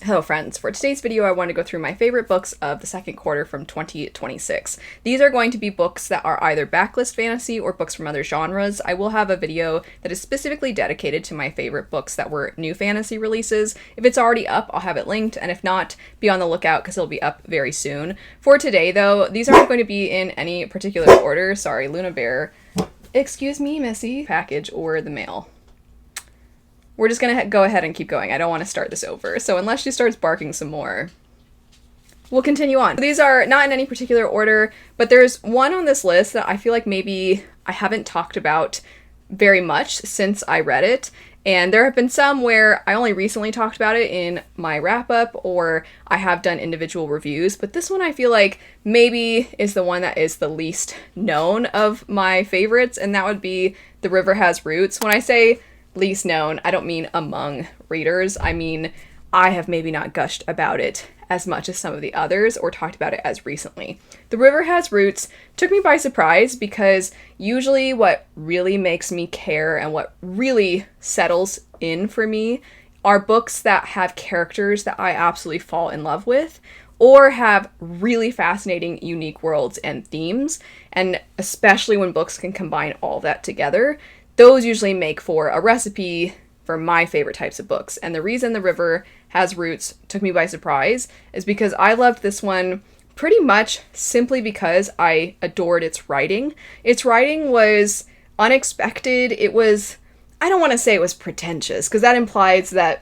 Hello friends, for today's video I want to go through my favorite books of the second quarter from 2026. These are going to be books that are either backlist fantasy or books from other genres. I will have a video that is specifically dedicated to my favorite books that were new fantasy releases. If it's already up, I'll have it linked, and if not, be on the lookout because it'll be up very soon. For today though, these aren't going to be in any particular order. Sorry, Luna Bear. Excuse me, Missy. Package or the mail. We're just gonna go ahead and keep going. I don't want to start this over. So unless she starts barking some more, we'll continue on. These are not in any particular order, but there's one on this list that I feel like maybe I haven't talked about very much since I read it. And there have been some where I only recently talked about it in my wrap-up, or I have done individual reviews, but this one I feel like maybe is the one that is the least known of my favorites, and that would be The River Has Roots. When I say least known, I don't mean among readers. I mean, I have maybe not gushed about it as much as some of the others or talked about it as recently. The River Has Roots took me by surprise because usually what really makes me care and what really settles in for me are books that have characters that I absolutely fall in love with or have really fascinating, unique worlds and themes, and especially when books can combine all that together. Those usually make for a recipe for my favorite types of books. And the reason The River Has Roots took me by surprise is because I loved this one pretty much simply because I adored its writing. Its writing was unexpected. It was, I don't want to say it was pretentious, because that implies that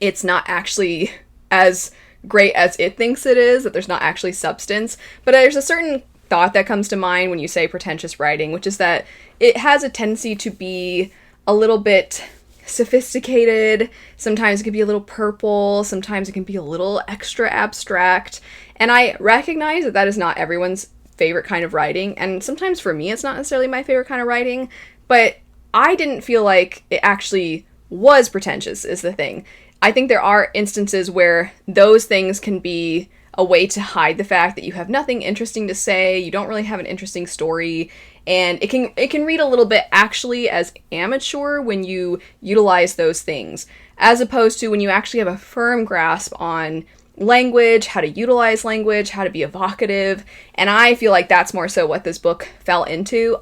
it's not actually as great as it thinks it is, that there's not actually substance. But there's a certain thought that comes to mind when you say pretentious writing, which is that it has a tendency to be a little bit sophisticated. Sometimes it can be a little purple. Sometimes it can be a little extra abstract. And I recognize that that is not everyone's favorite kind of writing. And sometimes for me, it's not necessarily my favorite kind of writing. But I didn't feel like it actually was pretentious, is the thing. I think there are instances where those things can be a way to hide the fact that you have nothing interesting to say, you don't really have an interesting story, and it can read a little bit actually as amateur when you utilize those things, as opposed to when you actually have a firm grasp on language, how to utilize language, how to be evocative, and I feel like that's more so what this book fell into.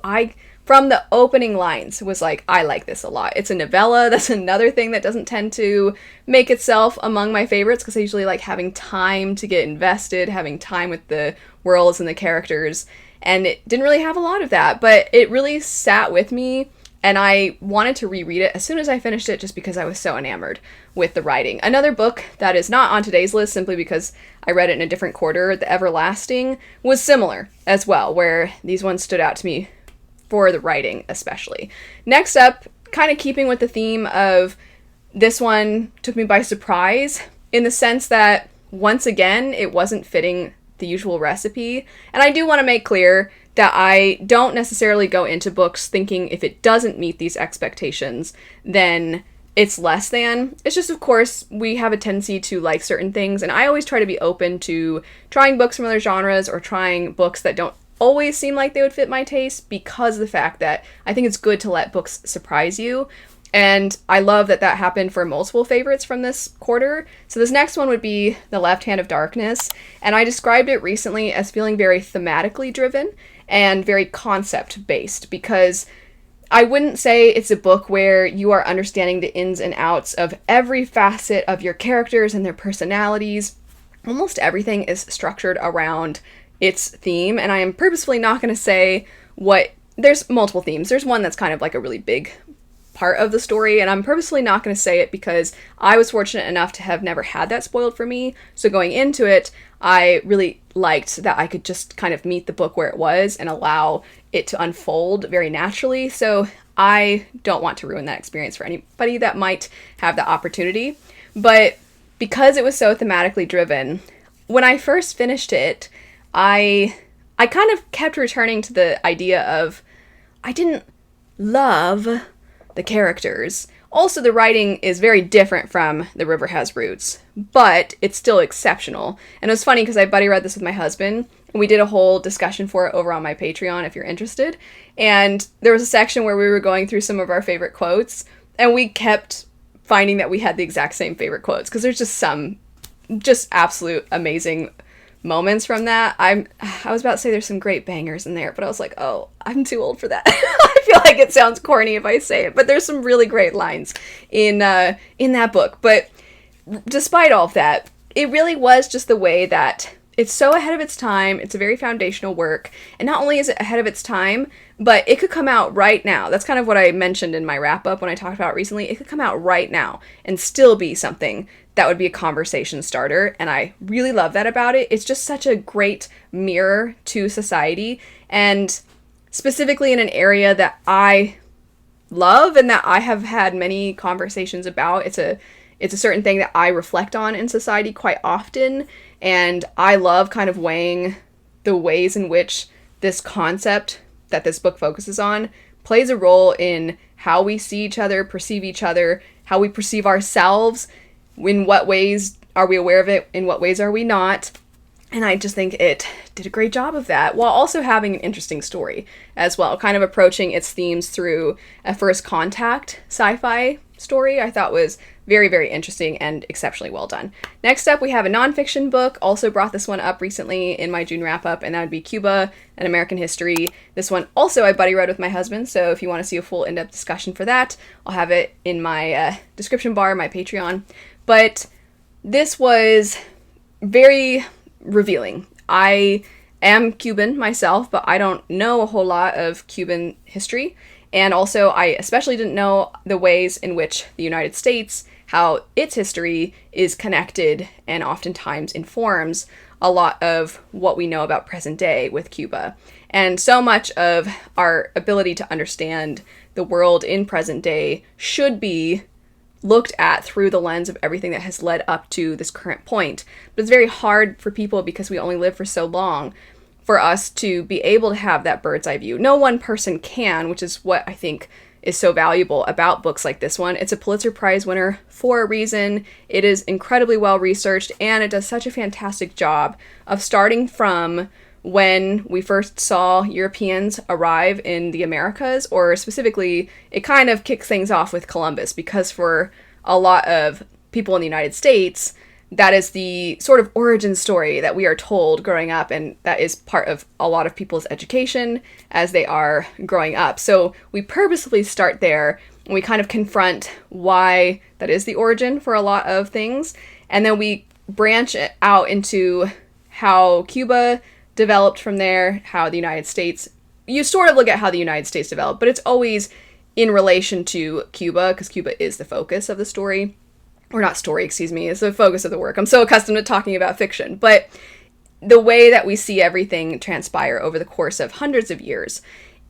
From the opening lines, was like, I like this a lot. It's a novella. That's another thing that doesn't tend to make itself among my favorites, because I usually like having time to get invested, having time with the worlds and the characters, and it didn't really have a lot of that, but it really sat with me, and I wanted to reread it as soon as I finished it just because I was so enamored with the writing. Another book that is not on today's list simply because I read it in a different quarter, The Everlasting, was similar as well, where these ones stood out to me for the writing especially. Next up, kind of keeping with the theme of this one took me by surprise in the sense that, once again, it wasn't fitting the usual recipe. And I do want to make clear that I don't necessarily go into books thinking if it doesn't meet these expectations, then it's less than. It's just, of course, we have a tendency to like certain things, and I always try to be open to trying books from other genres or trying books that don't always seem like they would fit my taste, because of the fact that I think it's good to let books surprise you. And I love that that happened for multiple favorites from this quarter. So this next one would be The Left Hand of Darkness, and I described it recently as feeling very thematically driven and very concept based, because I wouldn't say it's a book where you are understanding the ins and outs of every facet of your characters and their personalities. Almost everything is structured around its theme, and I am purposefully not going to say what... There's multiple themes. There's one that's kind of like a really big part of the story, and I'm purposefully not going to say it because I was fortunate enough to have never had that spoiled for me. So going into it, I really liked that I could just kind of meet the book where it was and allow it to unfold very naturally. So I don't want to ruin that experience for anybody that might have the opportunity. But because it was so thematically driven, when I first finished it, I kind of kept returning to the idea of I didn't love the characters. Also, the writing is very different from The River Has Roots, but it's still exceptional. And it was funny because I buddy read this with my husband, and we did a whole discussion for it over on my Patreon if you're interested. And there was a section where we were going through some of our favorite quotes, and we kept finding that we had the exact same favorite quotes, because there's just some just absolute amazing moments from that. I was about to say there's some great bangers in there, but I was like, oh, I'm too old for that. I feel like it sounds corny if I say it, but there's some really great lines in that book. But despite all of that, it really was just the way that it's so ahead of its time. It's a very foundational work, and not only is it ahead of its time, but it could come out right now. That's kind of what I mentioned in my wrap-up when I talked about it recently. It could come out right now and still be something that would be a conversation starter, and I really love that about it. It's just such a great mirror to society, and specifically in an area that I love and that I have had many conversations about. It's a certain thing that I reflect on in society quite often, and I love kind of weighing the ways in which this concept that this book focuses on plays a role in how we see each other, perceive each other, how we perceive ourselves, in what ways are we aware of it, in what ways are we not. And I just think it did a great job of that, while also having an interesting story as well, kind of approaching its themes through a first contact sci-fi story. I thought was very, very interesting and exceptionally well done. Next up, we have a nonfiction book. Also brought this one up recently in my June wrap-up, and that would be Cuba, An American History. This one also I buddy read with my husband, so if you want to see a full in-depth discussion for that, I'll have it in my description bar, my Patreon. But this was very revealing. I am Cuban myself, but I don't know a whole lot of Cuban history. And also, I especially didn't know the ways in which the United States, how its history is connected and oftentimes informs a lot of what we know about present day with Cuba. And so much of our ability to understand the world in present day should be looked at through the lens of everything that has led up to this current point. But it's very hard for people, because we only live for so long, for us to be able to have that bird's eye view. No one person can, which is what I think is so valuable about books like this one. It's a Pulitzer Prize winner for a reason. It is incredibly well researched, and it does such a fantastic job of starting from when we first saw Europeans arrive in the Americas, or specifically, it kind of kicks things off with Columbus, because for a lot of people in the United States, that is the sort of origin story that we are told growing up, and that is part of a lot of people's education as they are growing up. So we purposely start there, and we kind of confront why that is the origin for a lot of things, and then we branch it out into how Cuba developed from there, how the United States, you sort of look at how the United States developed, but it's always in relation to Cuba, because Cuba is the focus of the story. Or not story, excuse me, is the focus of the work. I'm so accustomed to talking about fiction, but the way that we see everything transpire over the course of hundreds of years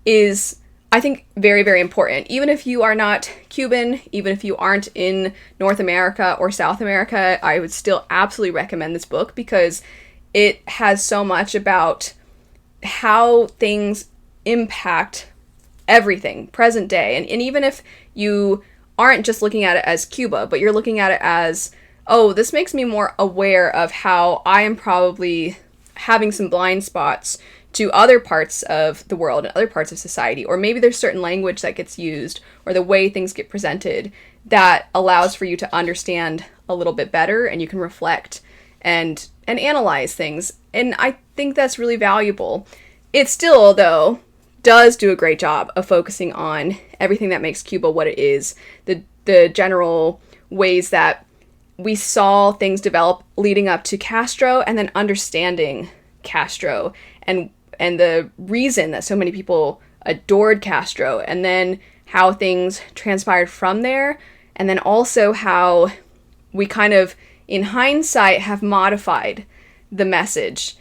is, I think, very, very important. Even if you are not Cuban, even if you aren't in North America or South America, I would still absolutely recommend this book, because it has so much about how things impact everything, present day. And even if you aren't just looking at it as Cuba, but you're looking at it as, oh, this makes me more aware of how I am probably having some blind spots to other parts of the world and other parts of society, or maybe there's certain language that gets used, or the way things get presented that allows for you to understand a little bit better, and you can reflect and analyze things. And I think that's really valuable. It still, though, does do a great job of focusing on everything that makes Cuba what it is, the general ways that we saw things develop leading up to Castro, and then understanding Castro, and the reason that so many people adored Castro, and then how things transpired from there, and then also how we kind of, in hindsight, have modified the message.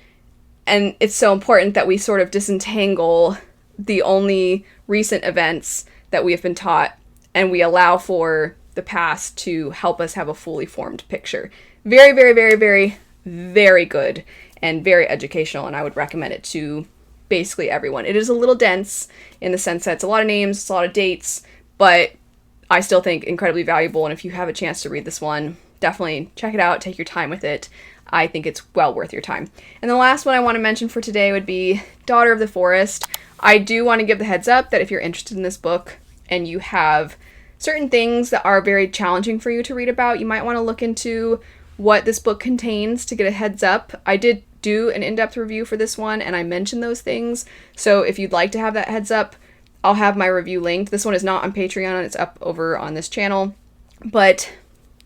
And it's so important that we sort of disentangle the only recent events that we have been taught, and we allow for the past to help us have a fully formed picture. Very, very, very, very, very good and very educational, and I would recommend it to basically everyone. It is a little dense in the sense that it's a lot of names, it's a lot of dates, but I still think incredibly valuable, and if you have a chance to read this one, definitely check it out, take your time with it. I think it's well worth your time. And the last one I want to mention for today would be Daughter of the Forest. I do want to give the heads up that if you're interested in this book and you have certain things that are very challenging for you to read about, you might want to look into what this book contains to get a heads up. I did do an in-depth review for this one, and I mentioned those things. So if you'd like to have that heads up, I'll have my review linked. This one is not on Patreon, it's up over on this channel. But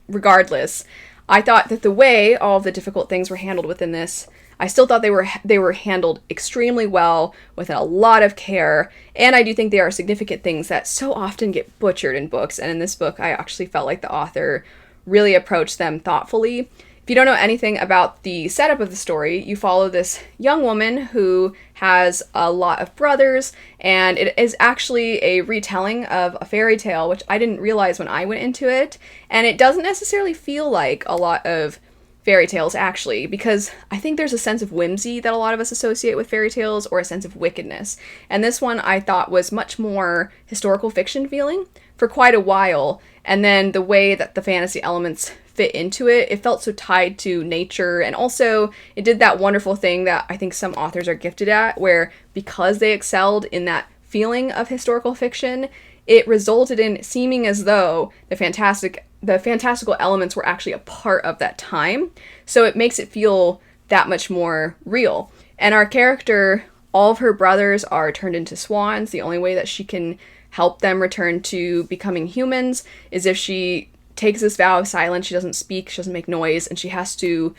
regardless, I thought that the way all of the difficult things were handled within this, I still thought they were handled extremely well with a lot of care, and I do think there are significant things that so often get butchered in books, and in this book I actually felt like the author really approached them thoughtfully. If you don't know anything about the setup of the story, you follow this young woman who has a lot of brothers, and it is actually a retelling of a fairy tale, which I didn't realize when I went into it, and it doesn't necessarily feel like a lot of fairy tales actually, because I think there's a sense of whimsy that a lot of us associate with fairy tales, or a sense of wickedness, and this one I thought was much more historical fiction feeling for quite a while, and then the way that the fantasy elements fit into it, it felt so tied to nature, and also it did that wonderful thing that I think some authors are gifted at, where because they excelled in that feeling of historical fiction, it resulted in seeming as though the fantastical elements were actually a part of that time, so it makes it feel that much more real. And our character, all of her brothers are turned into swans. The only way that she can help them return to becoming humans is if she takes this vow of silence. She doesn't speak, she doesn't make noise, and she has to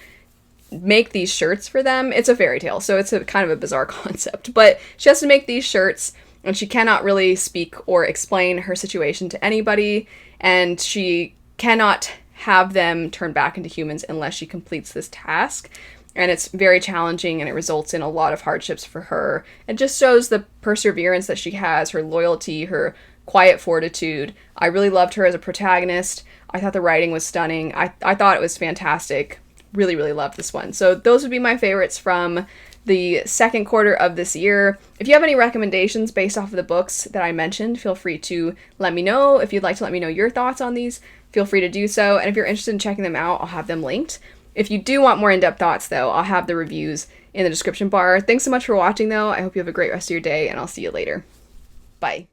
make these shirts for them. It's a fairy tale, so it's a kind of a bizarre concept, but she has to make these shirts, and she cannot really speak or explain her situation to anybody, and she cannot have them turn back into humans unless she completes this task. And it's very challenging, and it results in a lot of hardships for her. It just shows the perseverance that she has, her loyalty, her quiet fortitude. I really loved her as a protagonist. I thought the writing was stunning. I thought it was fantastic. Really, really loved this one. So those would be my favorites from the second quarter of this year. If you have any recommendations based off of the books that I mentioned, feel free to let me know. If you'd like to let me know your thoughts on these, feel free to do so. And if you're interested in checking them out, I'll have them linked. If you do want more in-depth thoughts, though, I'll have the reviews in the description bar. Thanks so much for watching, though. I hope you have a great rest of your day, and I'll see you later. Bye.